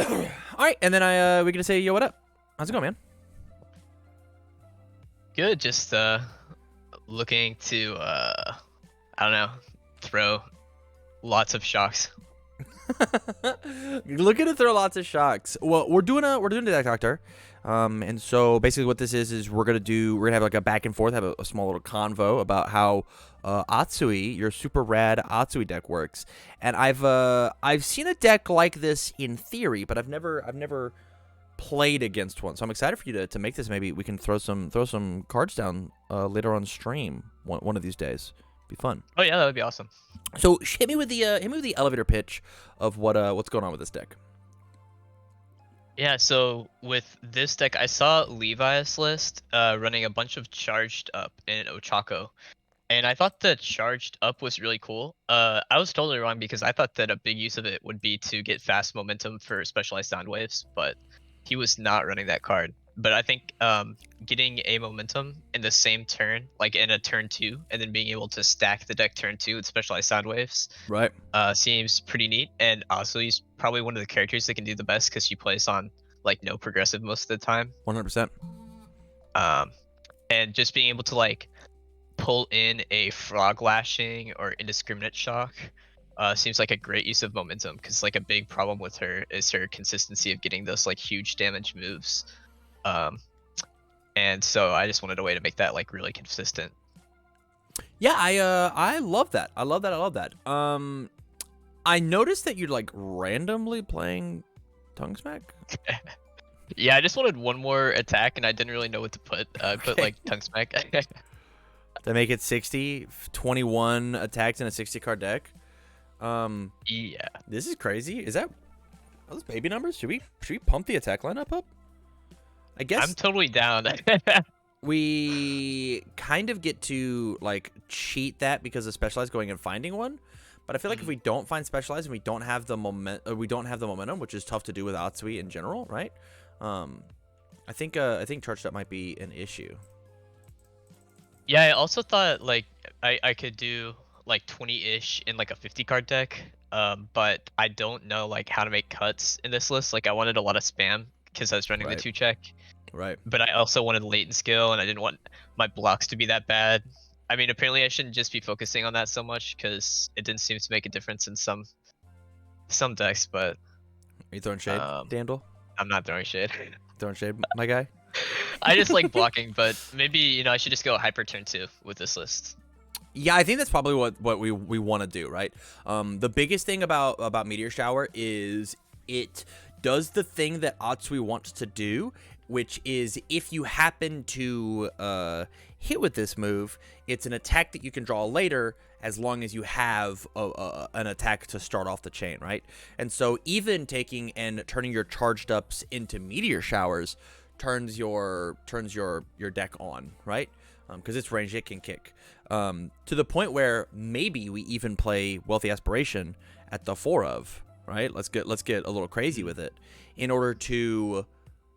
All right, and then we're gonna say, yo, what up? How's it going, man? Good, just looking to I don't know, throw lots of shocks. Looking to throw lots of shocks. Well, we're doing a deck doctor, and so basically what this is we're gonna have like a back and forth, have a small little convo about how Atsui, your super rad Atsui deck works. And I've seen a deck like this in theory, but I've never played against one. So I'm excited for you to make this. Maybe we can throw some cards down later on stream one of these days. Be fun. Oh yeah, that would be awesome. So hit me with the elevator pitch of what's going on with this deck. Yeah, so with this deck, I saw Levi's list running a bunch of charged up in Ochako. And I thought the charged up was really cool. I was totally wrong because I thought that a big use of it would be to get fast momentum for specialized sound waves, but he was not running that card. But I think getting a momentum in the same turn, like in a turn 2, and then being able to stack the deck turn 2 with specialized sound waves, Right. seems pretty neat. And Asui's probably one of the characters that can do the best because she plays on like no progressive most of the time. 100%. And just being able to like pull in a frog lashing or indiscriminate shock seems like a great use of momentum, because like a big problem with her is her consistency of getting those like huge damage moves. And so I just wanted a way to make that like really consistent. Yeah, I love that. I love that. I noticed that you're like randomly playing Tongue Smack. Yeah, I just wanted one more attack and I didn't really know what to put. I put like Tongue Smack. To make it 60, 21 attacks in a 60 card deck. Yeah. This is crazy. Are those baby numbers? Should we pump the attack lineup up? I guess I'm totally down. we kind of get to like cheat that because of Specialized going and finding one. But I feel like if we don't find Specialized and we don't have the momentum, which is tough to do with Atsui in general, right? I think charged up might be an issue. Yeah, I also thought like I could do like 20-ish in like a 50 card deck. But I don't know like how to make cuts in this list. Like I wanted a lot of spam because I was running Right. the 2-check. Right. But I also wanted latent skill and I didn't want my blocks to be that bad. I mean, apparently I shouldn't just be focusing on that so much because it didn't seem to make a difference in some decks, but Are you throwing shade, Dandel? I'm not throwing shade. Throwing shade, my guy? I just like blocking, but maybe, you know, I should just go hyper turn 2 with this list. Yeah, I think that's probably what we want to do, right? The biggest thing about Meteor Shower is it does the thing that Atsui wants to do, which is if you happen to hit with this move, it's an attack that you can draw later as long as you have an attack to start off the chain, right? And so even taking and turning your charged ups into Meteor Showers turns your deck on, right? Because it's range, it can kick. To the point where maybe we even play Wealthy Aspiration at the 4 of, right? Let's get a little crazy with it in order to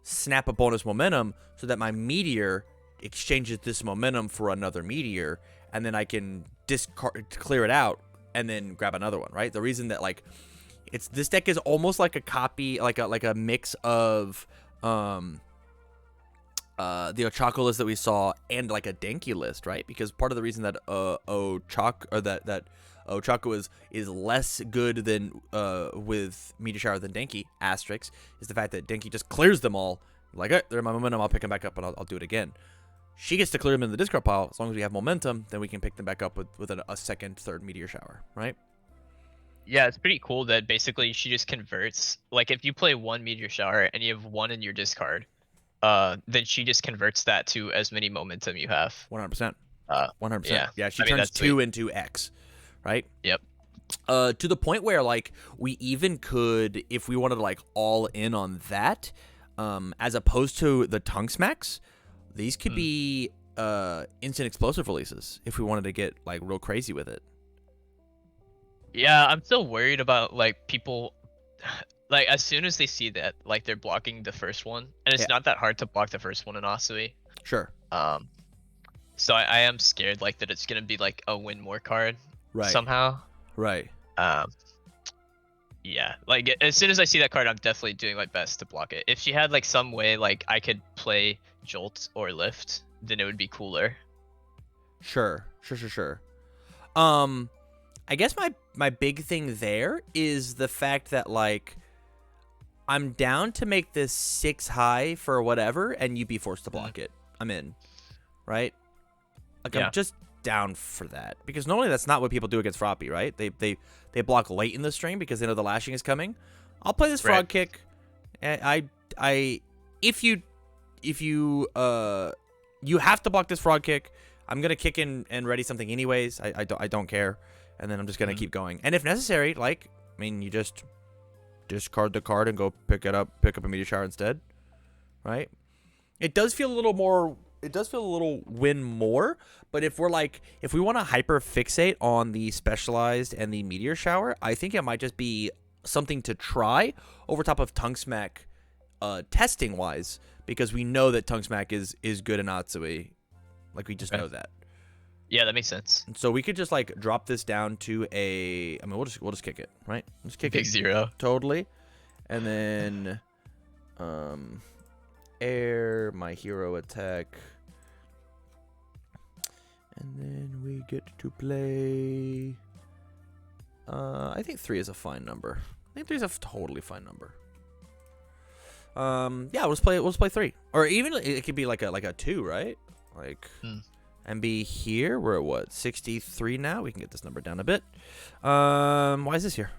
snap a bonus momentum so that my Meteor exchanges this momentum for another Meteor, and then I can clear it out and then grab another one, right? The reason that like this deck is almost like a copy, like a mix of the Ochako list that we saw and like a Denki list, right? Because part of the reason that Ochako is less good than with Meteor Shower than Denki asterisk is the fact that Denki just clears them all. Like, they're my momentum, I'll pick them back up and I'll do it again. She gets to clear them in the discard pile. As long as we have momentum, then we can pick them back up with a second, third Meteor Shower, right? Yeah, it's pretty cool that basically she just converts. Like if you play one Meteor Shower and you have one in your discard, then she just converts that to as many momentum you have. 100%. 100%. Yeah, she turns 2 into X, right? Yep. To the point where like we even could, if we wanted to like all in on that, as opposed to the Tongue Smacks, these could be instant explosive releases if we wanted to get like real crazy with it. Yeah, I'm still worried about like people like as soon as they see that like they're blocking the first one, and it's not that hard to block the first one in Asui. Sure. So I am scared like that it's gonna be like a win more card, right? Somehow. Right. Yeah, like as soon as I see that card, I'm definitely doing my best to block it. If she had like some way like I could play Jolt or Lift, then it would be cooler. Sure. Um, I guess my big thing there is the fact that like I'm down to make this 6 high for whatever, and you be forced to block it. I'm in, right? Like Yeah. I'm just down for that because normally that's not what people do against Froppy, right? They block late in the string because they know the lashing is coming. I'll play this frog kick. I if you you have to block this frog kick. I'm gonna kick in and ready something anyways. I don't care, and then I'm just gonna keep going. And if necessary, like I mean, you just discard the card and go pick up a meteor shower instead, right? It does feel a little more. It does feel a little win more, but if we want to hyper fixate on the specialized and the meteor shower, I think it might just be something to try over top of Tongue Smack, testing wise, because we know that Tongue Smack is good in Atsui, like we just know that. Yeah, that makes sense. And so we could just like drop this down to a. I mean, we'll just kick it, right? Just kick Big it 0. totally, and then, air my hero attack. And then we get to play. I think 3 is a fine number. I think 3 is a totally fine number. Yeah, we'll just play 3, or even it could be like a 2, right? Like, and be here. We're at what 63 now. We can get this number down a bit. Why is this here?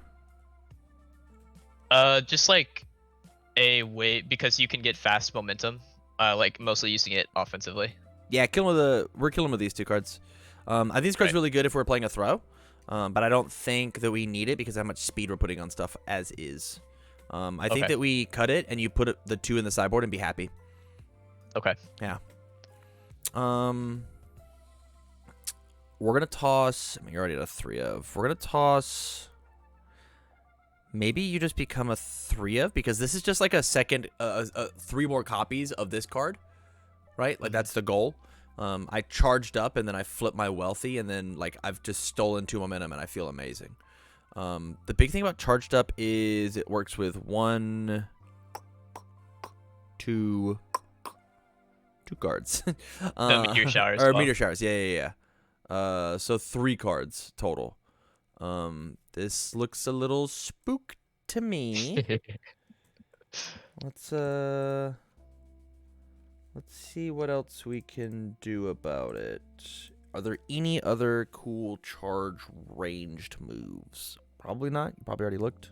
Just like a way because you can get fast momentum. Like mostly using it offensively. Yeah, we're killing with these 2 cards. I think this card's really good if we're playing a throw, but I don't think that we need it because of how much speed we're putting on stuff as is. I think that we cut it and you put the 2 in the sideboard and be happy. Okay. Yeah. We're gonna toss. I mean, you're already at a 3 of. We're gonna toss. Maybe you just become a 3 of because this is just like a second, 3 more copies of this card. Right? Like, that's the goal. I charged up, and then I flipped my wealthy, and then, like, I've just stolen 2 momentum, and I feel amazing. The big thing about charged up is it works with 1, 2 cards. The meteor showers. Or meteor showers, yeah. So 3 cards total. This looks a little spook to me. Let's see what else we can do about it. Are there any other cool charge ranged moves? Probably not. You probably already looked.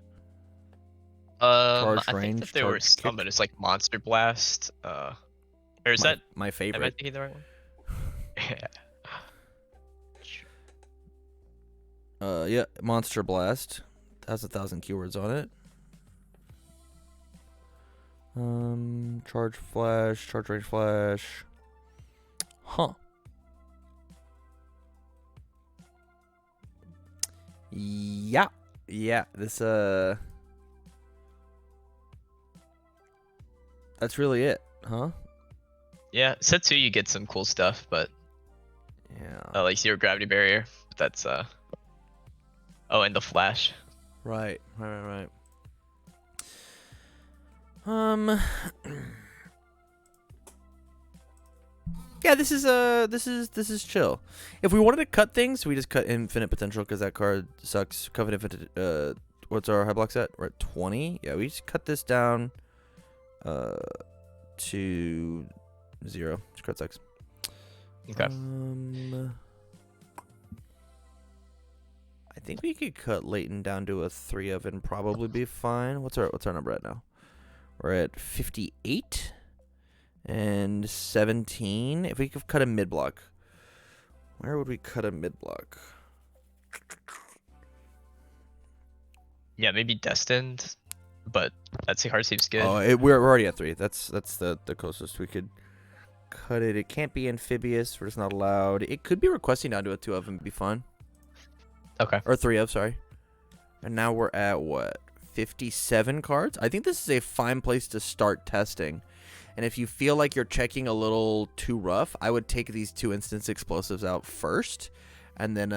I think that there were some, but it's like Monster Blast. Or is that my favorite? Am I thinking the right one? Yeah. Yeah, Monster Blast. Has 1,000 keywords on it. Charge flash, charge range flash. Huh. Yeah. This that's really it, huh? Yeah, set 2 you get some cool stuff, but yeah. Like 0 gravity barrier. But that's oh, and the flash. Right. Yeah, this is chill. If we wanted to cut things, we just cut infinite potential because that card sucks. Covet infinite. What's our high block set? We're at 20. Yeah, we just cut this down to 0. This card sucks. Okay. I think we could cut Leighton down to a 3 of and probably be fine. What's our number at now? We're at 58 and 17. If we could cut a mid block, where would we cut a mid block? Yeah, maybe Destined, but that card seems good. Oh, we're already at 3. That's the closest we could cut it. It can't be amphibious. We're just not allowed. It could be requesting down to a 2 of and be fine. Okay. Or 3 of, sorry. And now we're at what? 57 cards? I think this is a fine place to start testing. And if you feel like you're checking a little too rough, I would take these 2 instance explosives out first and then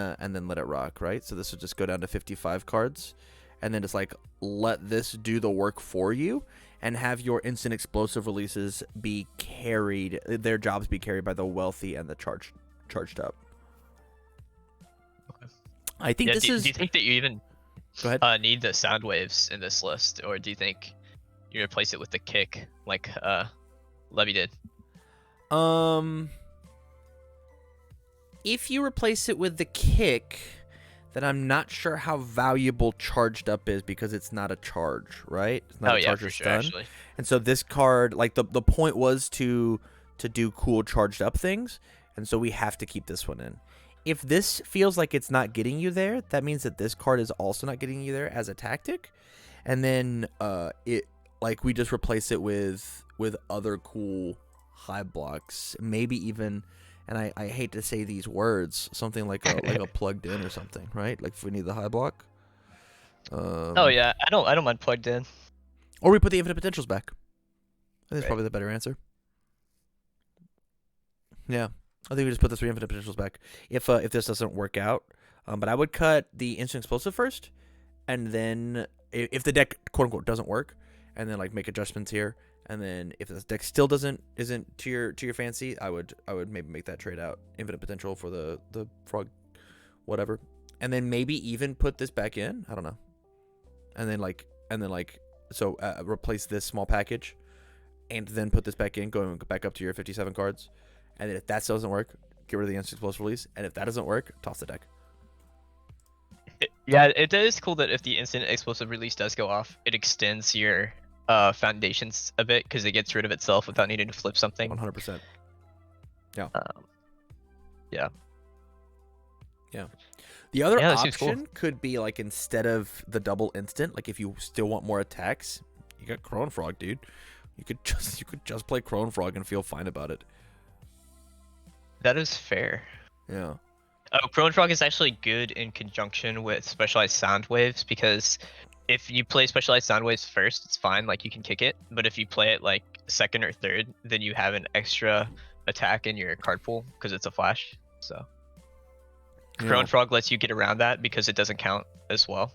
let it rock, right? So this would just go down to 55 cards. and then just like let this do the work for you, and have your instant explosive releases be carried, their jobs be carried by the wealthy and the charged up. Okay. I think this is. Do you think that you even Go ahead. need the sound waves in this list, or do you think you replace it with the kick like Levy did? If you replace it with the kick, then I'm not sure how valuable charged up is, because it's not a charge, right? It's not a charge or stun. Actually. And so this card, like the point was to do cool charged up things, and so we have to keep this one in. If this feels like it's not getting you there, that means that this card is also not getting you there as a tactic. And then we just replace it with other cool high blocks, maybe even, and I hate to say these words, something like a plugged in or something, right? Like if we need the high block. Oh yeah, I don't mind plugged in. Or we put the infinite potentials back. I think that's Right. probably the better answer. Yeah, I think we just put the 3 infinite potentials back if this doesn't work out. But I would cut the instant explosive first, and then if the deck quote unquote doesn't work, and then like make adjustments here, and then if the deck still isn't to your fancy, I would maybe make that trade out, infinite potential for the frog, whatever, and then maybe even put this back in. I don't know, and then replace this small package, and then put this back in, going back up to your 57 cards. And then if that still doesn't work, get rid of the instant explosive release. And if that doesn't work, toss the deck. Yeah, it is cool that if the instant explosive release does go off, it extends your foundations a bit, because it gets rid of itself without needing to flip something. 100%. Yeah. Yeah. The other Yeah, that seems cool. option could be like, instead of the double instant, like if you still want more attacks, you got Crone Frog, dude. You could just play Crone Frog and feel fine about it. That is fair. Yeah. Oh, Crone Frog is actually good in conjunction with specialized sound waves, because if you play specialized sound waves first, it's fine, like you can kick it. But if you play it like second or third, then you have an extra attack in your card pool because it's a flash. So Crone Frog lets you get around that because it doesn't count as well.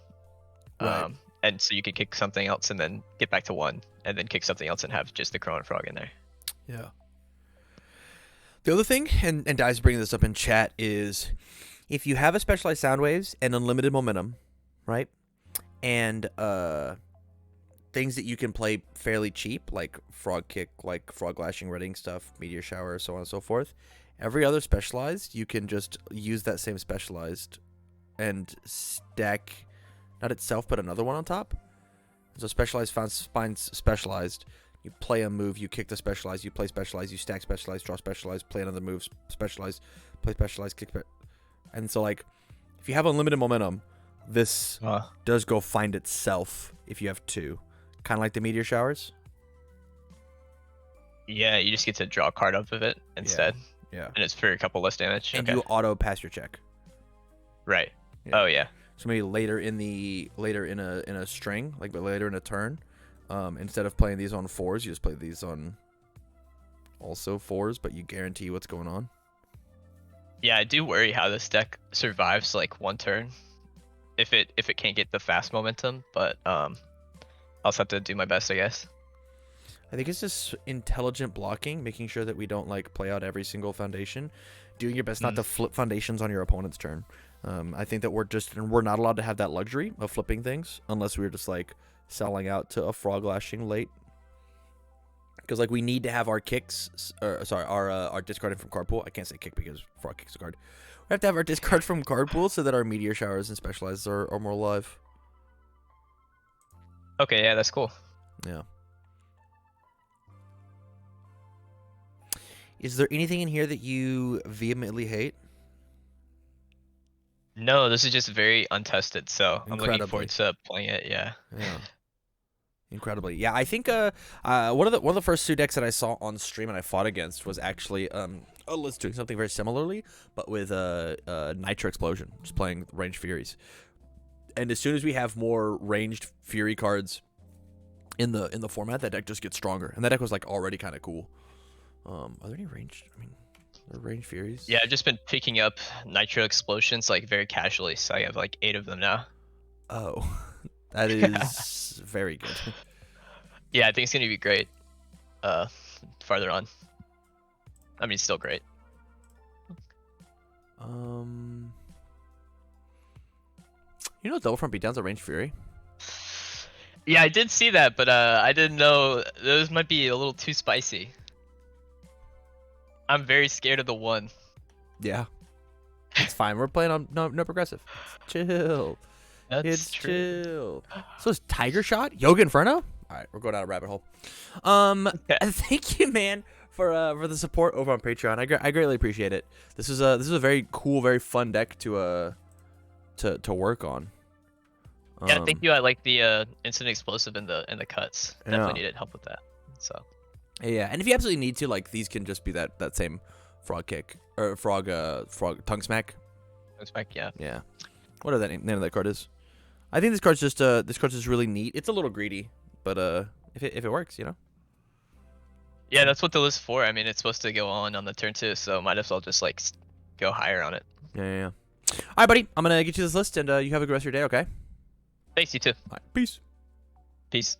Right. And so you could kick something else and then get back to 1, and then kick something else and have just the Crone Frog in there. Yeah. The other thing, and Di's bringing this up in chat, is if you have a specialized sound waves and unlimited momentum, right? And things that you can play fairly cheap, like Frog Kick, like Frog Lashing, Redding stuff, Meteor Shower, so on and so forth. Every other specialized, you can just use that same specialized and stack, not itself, but another one on top. So specialized finds specialized. You play a move, you kick the specialized, you play specialized, you stack specialized, draw specialized, play another move, specialized, play specialized, kick. And so, like, if you have unlimited momentum, this does go find itself if you have 2. Kind of like the Meteor Showers. Yeah, you just get to draw a card off of it instead. Yeah. And it's for a couple less damage. And you auto pass your check. Right. Yeah. Oh, yeah. So maybe later in a string, like, but later in a turn, instead of playing these on 4s, you just play these on also 4s, but you guarantee what's going on. Yeah, I do worry how this deck survives like 1 turn if it can't get the fast momentum, but I'll just have to do my best, I guess. I think it's just intelligent blocking, making sure that we don't like play out every single foundation, doing your best not to flip foundations on your opponent's turn. I think that we're not allowed to have that luxury of flipping things unless we're just like selling out to a Frog Lashing late, because like we need to have our kicks, our discarding from card pool. I can't say kick because Frog Kick's a card. We have to have our discard from card pool so that our Meteor Showers and Specialized are more live. Okay, yeah, that's cool. Yeah. Is there anything in here that you vehemently hate? No, this is just very untested, so I'm looking forward to playing it. Yeah. Yeah. Incredibly. Yeah, I think one of the first 2 decks that I saw on stream and I fought against was actually let's doing something very similarly, but with Nitro Explosion, just playing Ranged Furies. And as soon as we have more ranged Fury cards in the format, that deck just gets stronger. And that deck was like already kind of cool. Are there any ranged? I mean, are there ranged Furies? Yeah, I've just been picking up Nitro Explosions like very casually, so I have like 8 of them now. Oh. That is very good. Yeah, I think it's gonna be great. Farther on. I mean, still great. You know, double front beatdowns at range fury. Yeah, I did see that, but I didn't know those might be a little too spicy. I'm very scared of the one. Yeah, it's fine. We're playing on no progressive. It's chill. That's It's true. chill. So it's Tiger Shot, Yoga Inferno. All right, we're going down a rabbit hole. Thank you, man, for the support over on Patreon. I greatly appreciate it. This is a very cool, very fun deck to work on. Yeah, thank you. I like the instant explosive in the cuts. Definitely Yeah. needed help with that. So Yeah, and if you absolutely need to, like, these can just be that same frog kick or frog tongue smack. looks back, yeah. Yeah. Whatever that name of that card is. I think this card's just really neat. It's a little greedy, but if it works, you know. Yeah, that's what the list's for. I mean, it's supposed to go on the turn 2, so might as well just like go higher on it. Yeah. All right, buddy. I'm gonna get you this list, and you have a good rest of your day. Okay. Thanks, you too. All right. Peace. Peace.